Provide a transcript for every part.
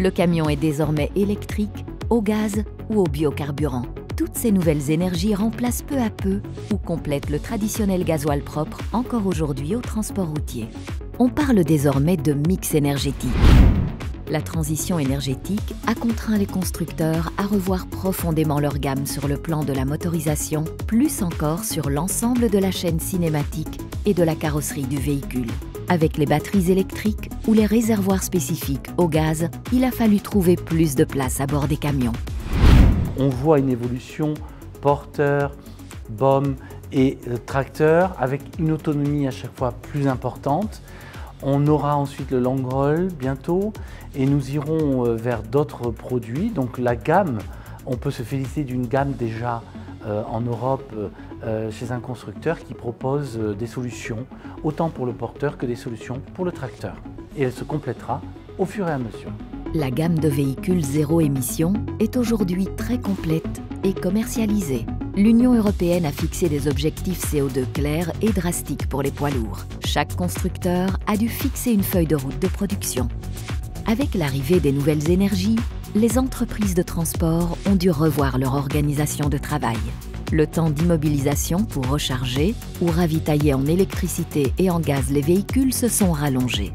Le camion est désormais électrique, au gaz ou au biocarburant. Toutes ces nouvelles énergies remplacent peu à peu ou complètent le traditionnel gasoil propre encore aujourd'hui au transport routier. On parle désormais de mix énergétique. La transition énergétique a contraint les constructeurs à revoir profondément leur gamme sur le plan de la motorisation, plus encore sur l'ensemble de la chaîne cinématique et de la carrosserie du véhicule. Avec les batteries électriques ou les réservoirs spécifiques au gaz, il a fallu trouver plus de place à bord des camions. On voit une évolution porteur, BOM et tracteur avec une autonomie à chaque fois plus importante. On aura ensuite le long roll bientôt et nous irons vers d'autres produits. Donc la gamme, on peut se féliciter d'une gamme déjà en Europe chez un constructeur qui propose des solutions autant pour le porteur que des solutions pour le tracteur. Et elle se complétera au fur et à mesure. La gamme de véhicules zéro émission est aujourd'hui très complète et commercialisée. L'Union européenne a fixé des objectifs CO2 clairs et drastiques pour les poids lourds. Chaque constructeur a dû fixer une feuille de route de production. Avec l'arrivée des nouvelles énergies, les entreprises de transport ont dû revoir leur organisation de travail. Le temps d'immobilisation pour recharger ou ravitailler en électricité et en gaz les véhicules se sont rallongés.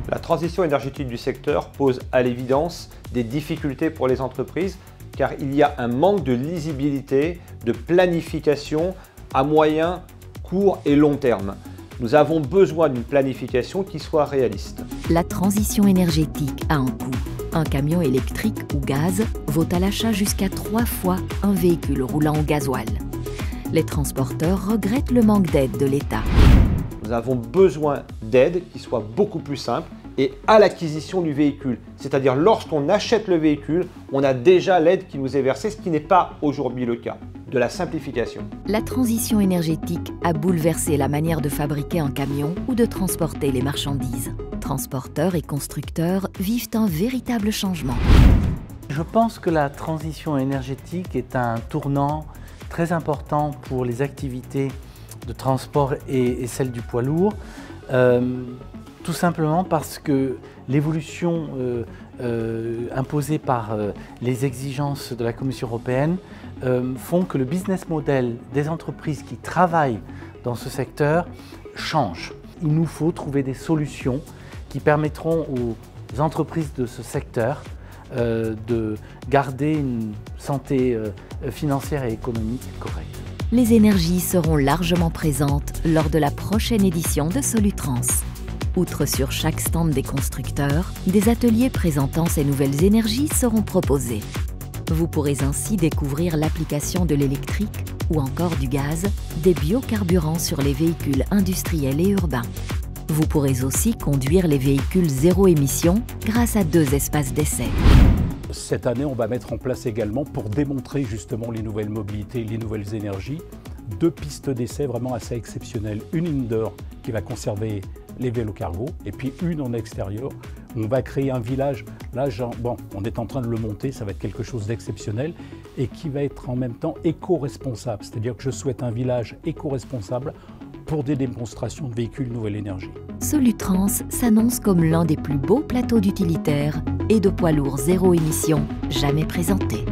La transition énergétique du secteur pose à l'évidence des difficultés pour les entreprises car il y a un manque de lisibilité, de planification à moyen, court et long terme. Nous avons besoin d'une planification qui soit réaliste. La transition énergétique a un coût. Un camion électrique ou gaz vaut à l'achat jusqu'à 3 fois un véhicule roulant au gasoil. Les transporteurs regrettent le manque d'aide de l'État. Nous avons besoin d'aide qui soit beaucoup plus simple et à l'acquisition du véhicule. C'est-à-dire lorsqu'on achète le véhicule, on a déjà l'aide qui nous est versée, ce qui n'est pas aujourd'hui le cas. De la simplification. La transition énergétique a bouleversé la manière de fabriquer un camion ou de transporter les marchandises. Transporteurs et constructeurs vivent un véritable changement. Je pense que la transition énergétique est un tournant très important pour les activités de transport et celles du poids lourd. Tout simplement parce que l'évolution imposée par les exigences de la Commission européenne font que le business model des entreprises qui travaillent dans ce secteur change. Il nous faut trouver des solutions qui permettront aux entreprises de ce secteur de garder une santé financière et économique correcte. Les énergies seront largement présentes lors de la prochaine édition de Solutrans. Outre sur chaque stand des constructeurs, des ateliers présentant ces nouvelles énergies seront proposés. Vous pourrez ainsi découvrir l'application de l'électrique ou encore du gaz, des biocarburants sur les véhicules industriels et urbains. Vous pourrez aussi conduire les véhicules zéro émission grâce à 2 espaces d'essai. Cette année, on va mettre en place également, pour démontrer justement les nouvelles mobilités, les nouvelles énergies, 2 pistes d'essai vraiment assez exceptionnelles. Une indoor qui va conserver les vélos cargo et puis une en extérieur. On va créer un village, là on est en train de le monter, ça va être quelque chose d'exceptionnel et qui va être en même temps éco-responsable. C'est-à-dire que je souhaite un village éco-responsable pour des démonstrations de véhicules nouvelle énergie. Solutrans s'annonce comme l'un des plus beaux plateaux d'utilitaires et de poids lourds zéro émission jamais présentés.